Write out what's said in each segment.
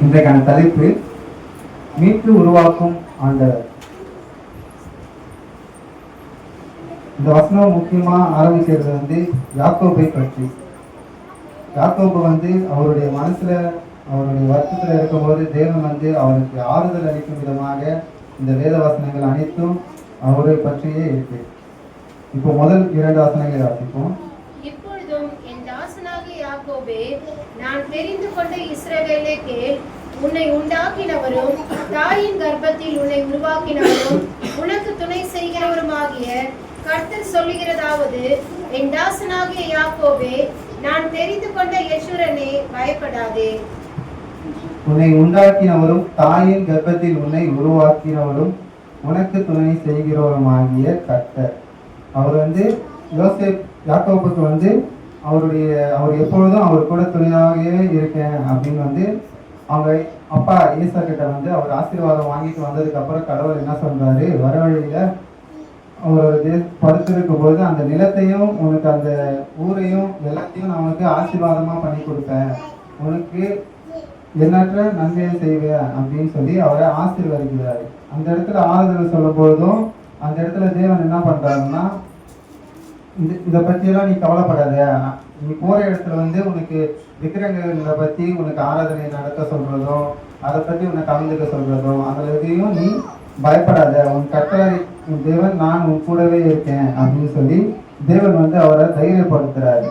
இன்றைக்கான தலைப்பு மீட்டு உருவாக்கும் ஆண்டவர். இந்த வசனம் முக்கியமா ஆரம்பிக்கிறது யாக்கோபை பற்றி. யாக்கோபு அவருடைய மனசுல அவருடைய வருத்தத்துல இருக்கும்போது தேவன் அவருக்கு ஆறுதல் அளிக்கும் விதமாக இந்த வேத வசனங்கள் அனைத்தும் அவரை பற்றியே இருக்கு. இப்போ முதல் 2 வசனங்களை வாசிப்போம். இப்பொழுதும் என் தாசனாகிய யாக்கோபே, நான் தெரிந்து கொண்ட இஸ்ரவேலே கேள். உன்னை உண்டாக்கினவரும் தாயின் கர்ப்பத்தில் உன்னை உருவாக்கினவரும் உனக்கு துணை செய்கிறவருமாகிய கர்த்தர் சொல்லுகிறதாவது, என் தாசனாகிய யாக்கோபே, நான் தெரிந்து கொண்ட யெஷூரனே, பயப்படாதே. உன்னை உண்டாக்கினவரும் தாயின் கர்ப்பத்தில் உன்னை உருவாக்கினவரும் உனக்கு துணை செய்கிறவருமாகிய கர்த்தர். அவர் யாக்கோபுக்கு அவர் எப்பொழுதும் அவர் கூட துணையாகவே இருக்கேன் அப்படின்னு அவங்க அப்பா ஈசா கிட்ட அவர் ஆசீர்வாதம் வாங்கிட்டு வந்ததுக்கு அப்புறம் கடவுள் என்ன சொல்றாரு, வர வழியில அவர் படுத்திருக்கும் போது அந்த நிலத்தையும் உனக்கு அந்த ஊரையும் எல்லாத்தையும் நான் உனக்கு ஆசீர்வாதமா பண்ணி கொடுப்பேன், உனக்கு எண்ணற்ற நன்மையை செய்வேன் அப்படின்னு சொல்லி அவரை ஆசீர்வதிக்கிறாரு. அந்த இடத்துல ஆறுதல் சொல்லும் பொழுதும் அந்த இடத்துல தேவன் என்ன பண்றாருன்னா, இதை பற்றியெல்லாம் நீ கவலைப்படாத, நீ போற இடத்துல உனக்கு விக்கிரகங்களை பத்தி உனக்கு ஆராதனை நடத்த சொல்றதும் அதை பத்தி உன்னை கலந்துக்க சொல்றதும் அதுல எதையும் நீ பயப்படாத, உன் கட்டளை தேவன் நான் உன் கூடவே இருக்கேன் அப்படின்னு சொல்லி தேவன் அவரை தைரியப்படுத்துறாரு.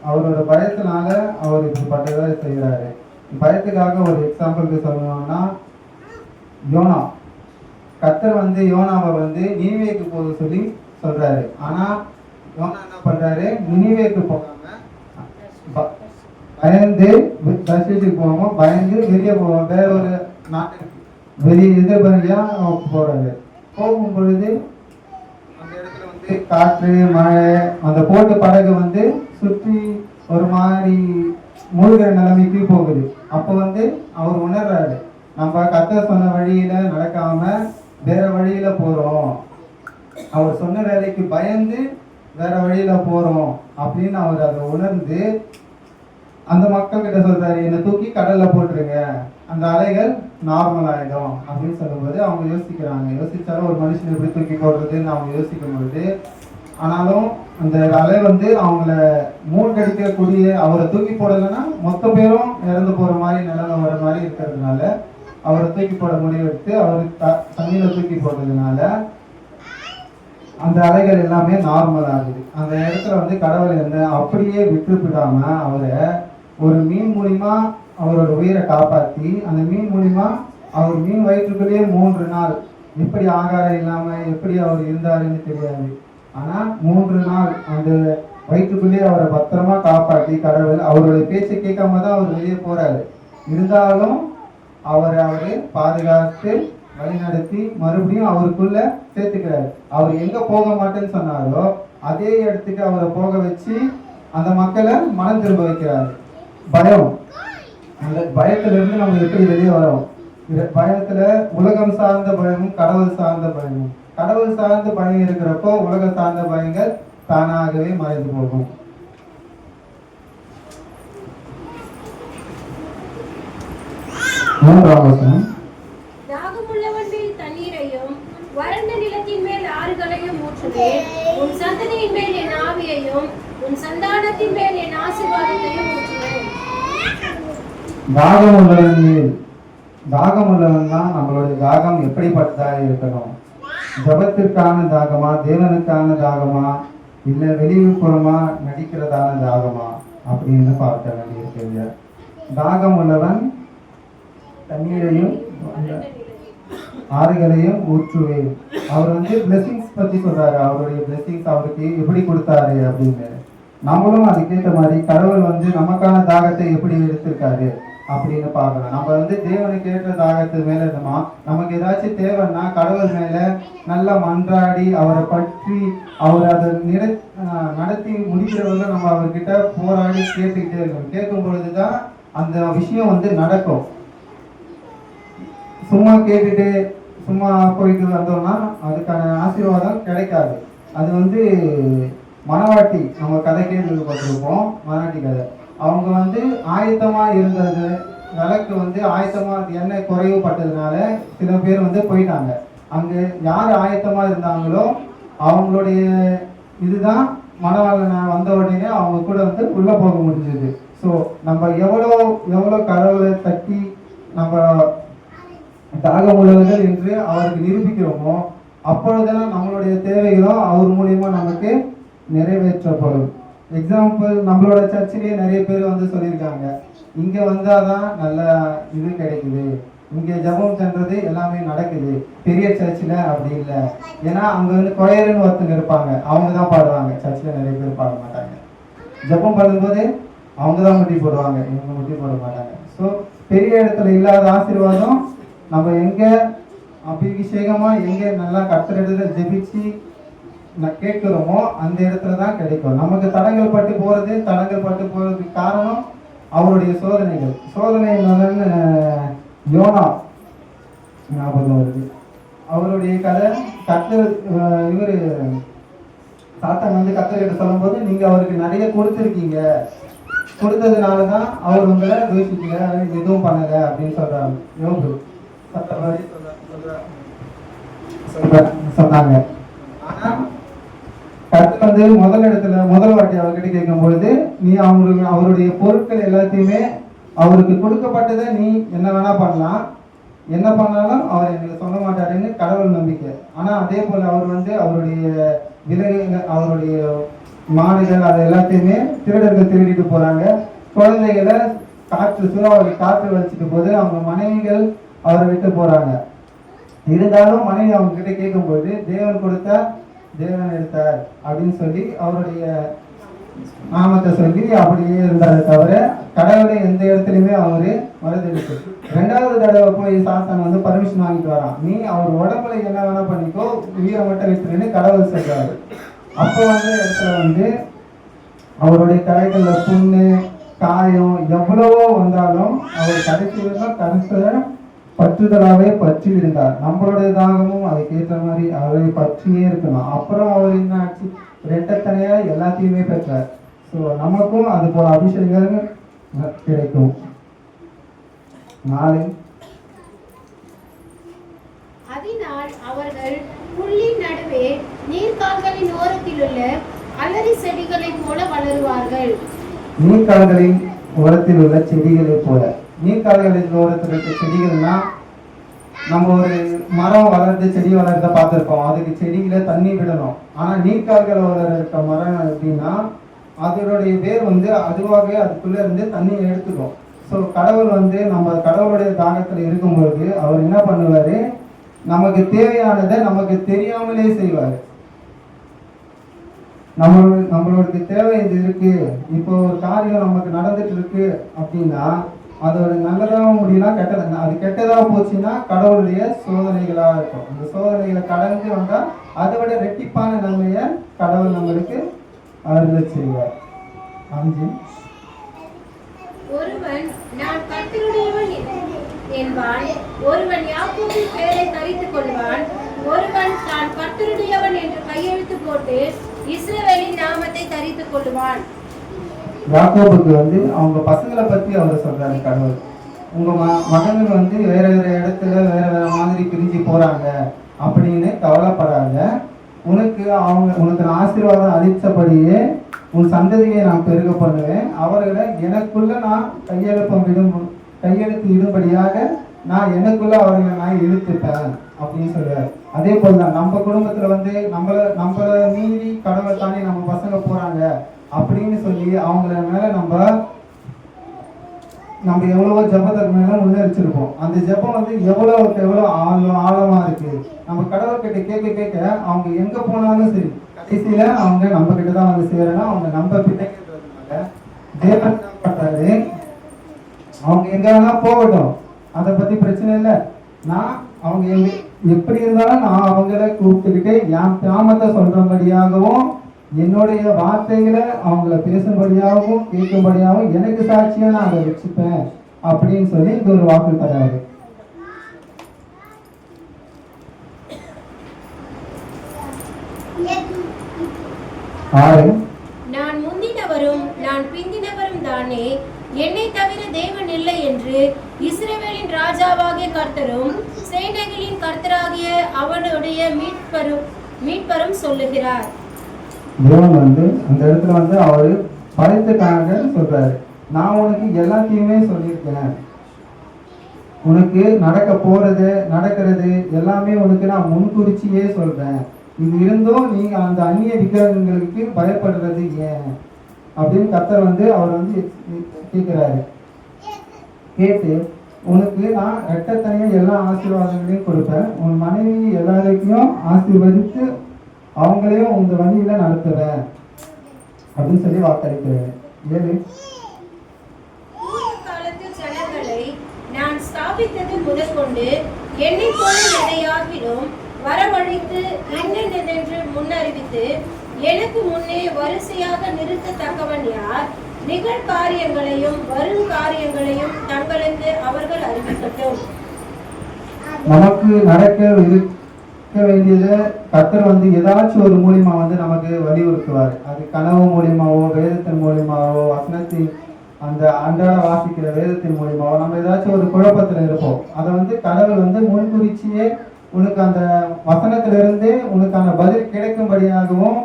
அவரோட பயத்தினால அவர் இப்படிப்பட்டதை செய்கிறாரு. பயத்துக்காக ஒரு எக்ஸாம்பிளுக்கு சொல்லணும்னா, யோனா, கர்த்தர் யோனாவை நினிவேக்கு போக சொல்லி சொல்றாரு. ஆனா யோனா என்ன பண்றாரு, நினிவேக்கு போகாம பயந்து தர்ஷிக்கு போகாம பயந்து வெளியே வேற ஒரு நாட்டுக்கு வெளியே எதிர்பலியா போறாரு. போகும் பொழுது அந்த இடத்துல காற்று மழை அந்த போட்டு படகு சுற்றி ஒரு மாதிரி மூழ்கிற நிலைமைக்கு போகுது. அப்போ அவர் உணர்றாரு, நம்ம கர்த்தர் சொன்ன வழியில நடக்காம வேற வழியில போறோம், அவர் சொன்ன வேலைக்கு பயந்து வேற வழியில போறோம் அப்படின்னு அவர் அதை உணர்ந்து அந்த மக்கள் கிட்ட சொல்றாரு, என்னை தூக்கி கடல்ல போட்டுருங்க, அந்த அலைகள் நார்மல் ஆயிடும் அப்படின்னு சொல்லும்போது அவங்க யோசிச்சாலும் ஒரு மனுஷன் எப்படி தூக்கி போடுறதுன்னு அவங்க யோசிக்கும் பொழுது, ஆனாலும் அந்த அலை அவங்கள மூழ்கடிக்கக்கூடிய, அவரை தூக்கி போடலைன்னா மொத்த பேரும் இறந்து போற மாதிரி நிலைமை வர மாதிரி இருக்கிறதுனால அவரை தூக்கி போட முடிவெடுத்து அவர் தண்ணியில தூக்கி போடுறதுனால அந்த அலைகள் எல்லாமே நார்மல் ஆகுது. அந்த இடத்துல கடவுள் அப்படியே விட்டுவிடாம அவரை ஒரு மீன் மூலியமா அவரோட உயிரை காப்பாற்றி, அந்த மீன் மூலியமா அவர் மீன் வயிற்றுக்குள்ளேயே 3 நாள் எப்படி ஆகாரம் இல்லாம எப்படி அவர் இருந்தாருன்னு தெரியாது, ஆனா 3 நாள் அந்த வயிற்றுக்குள்ளேயே அவரை பத்திரமா காப்பாற்றி கடவுள் அவருடைய பேச்சை கேட்காம தான் அவர் வெளியே போறாரு. இருந்தாலும் அவரை பாதுகாத்து வழிநடத்தி மறுபடியும் அவருக்குள்ள சேர்த்துக்கிறாரு. அவர் எங்க போக மாட்டேன்னு சொன்னாரோ அதே இடத்துக்கு அவரை போக வச்சு அந்த மக்களை மனம் திரும்ப வைக்கிறாரு. பயம், அந்த பயத்துல இருந்து நம்ம எப்படி வெளியே வரோம்? பயத்துல உலகம் சார்ந்த பயமும் கடவுள் சார்ந்த பயமும். கடவுள் சார்ந்த பயம் இருக்கிறப்போ உலக சார்ந்த பயங்கள் தானாகவே மறைந்து போகும். தாகமுள்ளவன் மேல் தண்ணீரையும் வறண்ட நிலத்தின் மேல் ஆறுகளையும் ஊற்றுவேன். உன் சந்ததியின் மேல் என் ஆவியையும் உன் சந்தானத்தின் மேல் என் ஆசீர்வாதத்தையும் ஊற்றுவேன். தாகமுள்ளவன் தான் நம்மளுடைய தாகம் எப்படிப்பட்டதாக இருக்கணும்? ஜபத்திற்கான தாகமா, தேவனுக்கான தாகமா, இல்ல வெளியுறமா நடிக்கிறதான தாகமா அப்படின்னு பார்க்க வேண்டியிருக்கீங்க. தாகம் உள்ளவன் தண்ணீரையும் ஆறுகளையும் ஊற்றுவேன். அவர் பிளெஸிங்ஸ் பத்தி சொல்றாரு, அவருடைய பிளெஸிங்ஸ் அவருக்கு எப்படி கொடுத்தாரு அப்படின்னு. நம்மளும் அதுக்கேற்ற மாதிரி கடவுள் நமக்கான தாகத்தை எப்படி எடுத்திருக்காரு அப்படின்னு பார்க்கலாம். நம்ம தேவனுக்கு ஏற்ற தாகத்து மேல இருந்தோமா, நமக்கு ஏதாச்சும் தேவைன்னா கடவுள் மேல நல்லா மன்றாடி அவரை பற்றி அவர் அதை நடத்தி முடிக்கிறவங்க நம்ம அவர்கிட்ட போராடி கேட்டுக்கிட்டே இருக்கணும். கேட்கும் பொழுதுதான் அந்த விஷயம் நடக்கும். சும்மா கேட்டுட்டு சும்மா போயிட்டு வந்தோம்னா அதுக்கான ஆசீர்வாதம் கிடைக்காது. அது வந்து மணவாட்டி, நம்ம கதை கேள்விப்பட்டிருப்போம், மணவாட்டி கதை. அவங்க வந்து ஆயத்தமா இருந்தது, விளக்கு வந்து ஆயத்தமா எண்ணெய் குறைவுபட்டதுனால சில பேர் வந்து போயிட்டாங்க. அங்க யார் ஆயத்தமா இருந்தாங்களோ அவங்களுடைய இதுதான் மணவாளனை வந்த உடனே அவங்க கூட வந்து உள்ள போக முடிஞ்சது. ஸோ நம்ம எவ்வளோ எவ்வளோ கதவுகளை தட்டி நம்ம தாகம் உள்ளவர்கள் என்று அவருக்கு நிரூபிக்கிறோமோ அப்பொழுதெல்லாம் நம்மளுடைய தேவைகளும் அவர் மூலியமா நமக்கு நிறைவேற்றப்படும். எக்ஸாம்பிள், நம்மளோட சர்ச்சிலேயே நிறைய பேர் வந்து சொல்லியிருக்காங்க, இங்க வந்தாதான் நல்ல இது கிடைக்குது, இங்க ஜபம் சென்றது எல்லாமே நடக்குது, பெரிய சர்ச்சில் அப்படி இல்லை. ஏன்னா அங்க வந்து கொயர்னு ஒருத்தங்க இருப்பாங்க, அவங்க தான் பாடுவாங்க, சர்ச்சில் நிறைய பேர் பாட மாட்டாங்க. ஜபம் பண்ணும்போது அவங்க தான் முட்டி போடுவாங்க, இவங்க முட்டி போட மாட்டாங்க. ஸோ பெரிய இடத்துல இல்லாத ஆசீர்வாதம் நம்ம எங்க அபிஷேகமா எங்க நல்லா கர்த்தரிடத்துல ஜெபிச்சு கேட்கிறோமோ அந்த இடத்துல தான் கிடைக்கும். நமக்கு தடங்கள் பட்டு போறதுக்கு காரணம் அவருடைய சோதனைகள். சோதனை யோனா ஞாபகம் வருது. அவருடைய கதை கர்த்தர் இவரு சாத்தான் வந்து கர்த்தர்கிட்ட சொல்லும்போது, நீங்க அவருக்கு நிறைய கொடுத்துருக்கீங்க, கொடுத்ததுனாலதான் அவர் உங்களை யோசிக்கல, எதுவும் பண்ணல அப்படின்னு சொல்றாங்க. யோபு சொன்னாங்க. ஆனா கர்த்தர் வந்து முதல் வாட்டி அவர்கிட்ட கேட்கும் பொழுது, நீ அவருடைய பொருட்கள் எல்லாத்தையுமே அவருக்கு கொடுக்கப்பட்டதை நீ என்ன வேணா பண்ணலாம், என்ன பண்ணாலும் அவர் எங்களுக்கு சொல்ல மாட்டாருன்னு கடவுள் நம்பிக்கை. ஆனா அதே போல அவர் வந்து அவருடைய விலங்குகள், அவருடைய மாடுகள், அது எல்லாத்தையுமே திருடர்கள் திருடிட்டு போறாங்க. குழந்தைகளை சூறாவளி காற்று வச்சுட்டு போது அவங்க மனைவிகள் அவரை விட்டு போறாங்க. இருந்தாலும் மனைவி அவங்க கிட்ட கேட்கும்போது, தேவன் கொடுத்தா தேவன் எடுத்தார் அப்படின்னு சொல்லி அவருடைய நாமத்தை சொல்லி அப்படியே இருந்தாரு தவிர கடவுளை எந்த இடத்துலையுமே அவரு மறுதளிச்சு. 2வது தடவை போய் சாத்தான் வந்து பர்மிஷன் வாங்கிட்டு வரான், நீ அவர் உடம்புல என்ன வேணா பண்ணிக்கோ, உயிரை மட்டும் விட்டுருன்னு கடவுள் சொல்றாரு. அப்போ வந்து இடத்துல வந்து அவருடைய கடைகள்ல புண்ணு காயம் எவ்வளவோ வந்தாலும் அவர் கடைசியில பற்றுதலாவே பற்றி இருந்தார். நம்மளுடைய தாகமும் அதுக்கேற்ற மாதிரி அவரை பற்றியே இருக்கணும். அப்புறம் அவர் என்ன ஆச்சு, ரெட்டத்தனையா எல்லாத்தையுமே பெற்றார். ஸோ நமக்கும் அது போல அபிஷேகம் கிடைக்கும். அதனால் அவர்கள் புல்லின் நடுவே நீர்க்கால்களின் ஓரத்தில் உள்ள அலரி செடிகளை போல வளருவார்கள். நீர்க்கால்களின் ஓரத்தில் உள்ள செடிகளை போல. நீர்க்கால்களின் ஓரத்தில் இருக்க செடிகள்னா, நம்ம ஒரு மரம் வளர்ந்து செடி வளர்றத பார்த்துருப்போம், அதுக்கு செடிகளை தண்ணி விடணும். ஆனா நீர்க்கால்கள் வளர்க்க மரம் எப்படின்னா, அதனுடைய வேர் வந்து அதுவாகவே அதுக்குள்ள இருந்து தண்ணியை எடுத்துக்கும். ஸோ கடவுள் வந்து நம்ம கடவுளுடைய தாகத்துல இருக்கும்போது அவர் என்ன பண்ணுவாரு, நமக்கு தேவையானதை நமக்கு தெரியாமலே செய்வாரு. நம்மளுக்கு தேவை இது இருக்கு, இப்போ ஒரு காரியம் நமக்கு நடந்துட்டு இருக்கு அப்படின்னா அதோட நல்லதாக முடியும்னா கெட்டது, அது கெட்டதாக போச்சுன்னா கடவுளுடைய சோதனைகளா இருக்கும். அந்த சோதனைகளை கடந்து வந்தா அதை விட ரெட்டிப்பான நன்மையை கடவுள் நம்மளுக்கு அருள் செய்வார். 5 ஒருவன் நான் கர்த்தருடையவன் என்பான், ஒருவன் யாக்கோபின் பெயரை தரித்துக் கொள்வான், ஒருவன் தான் கர்த்தருடையவன் என்று கையெழுத்து போட்டு இஸ்ரவேலின் நாமத்தை தரித்துக் கொள்வான். யாக்கோபுக்கு வந்து அவங்க பசங்களை பத்தி அவர் சொல்றாரு கடவுள், உங்க மகன்கள் வந்து வேற வேற இடத்துல வேற வேற மாதிரி பிரிஞ்சு போறாங்க அப்படின்னு கவலைப்படாத, உனக்கு ஆசீர்வாதம் அளித்தபடியே உன் சந்ததியை நான் பெருக பண்ணுவேன், அவர்களை எனக்குள்ள நான் கையெழுத்து இடும்படியாக நான் எனக்குள்ள அவர்களை நான் இழுத்துப்பேன் அப்படின்னு சொல்றாரு. அதே போலதான் நம்ம குடும்பத்துல வந்து நம்மள மீறி கடவுள் தானே நம்ம பசங்க போறாங்க அப்படின்னு சொல்லி அவங்கள மேல நம்ம எவ்வளவோ ஜபத்துக்கு மேல முன்னெரிச்சிருப்போம். அந்த ஜபம் வந்து எவ்வளவு ஆழமா இருக்கு. நம்ம கடவுள் கிட்ட கேட்க அவங்க எங்க போனாலும் சரி கடைசியில அவங்க நம்ம கிட்ட தான் வந்து சேரணும். அவங்க நம்ம பிள்ளைங்கிறதுனால தேவன் பண்றாரு, அவங்க எங்க வேணா போகட்டும், அதை பத்தி பிரச்சனை இல்லை. நான் அவங்க எப்படி இருந்தாலும் நான் அவங்கள கூப்பிட்டுக்கிட்டு என் நாமத்தை சொல்றபடியாகவும் என்னுடைய வார்த்தைகளை அவங்கள பேசும்படியாகவும் கேட்கும்படியாகவும் எனக்கு சாட்சியா நான் அதை வச்சுப்பேன் அப்படின்னு சொல்லி இந்த ஒரு வாக்கு தராரு. 6. நான் முந்தினவரும் நான் பிந்தினவரும் தானே, என்னை தவிர தேவன் இல்லை என்று இஸ்ரவேலின் ராஜாவாகிய கர்த்தரும் சேனைகளின் கர்த்தராகிய அவனுடைய மீட்பரும் சொல்லுகிறார். தேவன் அந்த இடத்துல அவரு படைத்துட்டாங்க சொல்றாரு. நான் உனக்கு எல்லாத்தையுமே சொல்லியிருக்கேன், உனக்கு நடக்க போறது நடக்கிறது எல்லாமே உனக்கு நான் முன்குறிச்சியே சொல்றேன். இது இருந்தும் நீங்க அந்த அந்நிய விக்கிரகங்களுக்கு பயப்படுறது ஏன் அப்படின்னு கர்த்தர் அவர் கேட்கிறாரு. கேட்டு உனக்கு நான் ரெட்டத்தனையா எல்லா ஆசீர்வாதங்களையும் கொடுப்பேன், உன் மனைவி எல்லாருக்கையும் ஆசீர்வதித்து அவங்களையும் உங்க வழியில நடத்துறேன் அப்படின்னு சொல்லி வாக்களிக்கிறேன். 7. காலத்தில் ஜனங்களை நான் ஸ்தாபித்தது முதற்கொண்டு என்னை போல எதையாகிலும் வரவழைத்து என்னென்னென்று முன்னறிவித்து எனக்கு முன்னே வரிசையாக நிறுத்தத்தக்கவன் யார்? நிகழ்காரியங்களையும் வருங்காரியங்களையும் தங்களுக்கு அவர்கள் அறிவிக்கட்டும். நமக்கு நடக்க வேண்டியதை கர்த்தர் ஏதாச்சும் ஒரு மூலியமா நமக்கு வலியுறுத்துவார். அது கனவு மூலியமாவோ, வேதத்தின் மூலியமாவோ, வசனத்தின் அந்த அன்றாட வாசிக்கிற வேதத்தின் மூலியமாவோ நம்ம ஏதாச்சும் ஒரு குழப்பத்துல இருப்போம். அதை கடவுள் முன்குறிச்சியே உனக்கு அந்த வசனத்திலிருந்து உனக்கான பதில் கிடைக்கும்படியாகவும்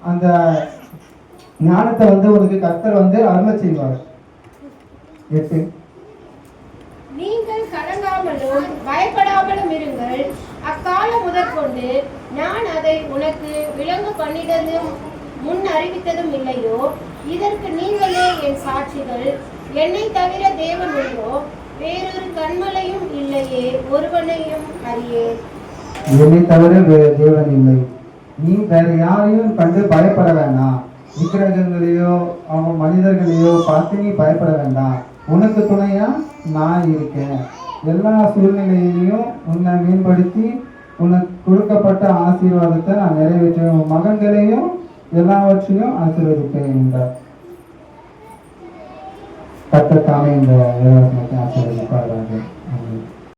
அந்த ஞானத்தை உனக்கு கர்த்தர் அருள செய்வார். 8. நீங்கள் கலங்காமலும் பயப்படாமலும் இருங்கள். அக்காலம் முதற்கொண்டு நான் அதை உனக்கு விளங்க பண்ணிடதும் முன் அறிவித்ததும் இல்லையோ? இதற்கு நீங்களே என் சாட்சிகள். என்னை தவிர தேவன் உண்டோ? வேறொரு கண்மலையும் இல்லையே, ஒருவனையும் அறியே. என்னை தவிர வேறு தேவன் இல்லை. நீ வேற யாரையும் கண்டு பயப்பட வேண்டாம். விக்கிரகங்களையோ அவங்க மனிதர்களையோ பார்த்து நீ பயப்பட வேண்டாம். உனக்கு துணையா நான் இருக்கேன். எல்லா சூழ்நிலையிலையும் உன்னை மேம்படுத்தி உனக்கு கொடுக்கப்பட்ட ஆசீர்வாதத்தை நான் நிறைவேற்றுவேன். உன் மகன்களையும் எல்லாவற்றையும் ஆசீர்வதிப்பேன் என்றார். கர்த்தர் தாமே இந்த ஆசீர்வதிப்பார்கள்.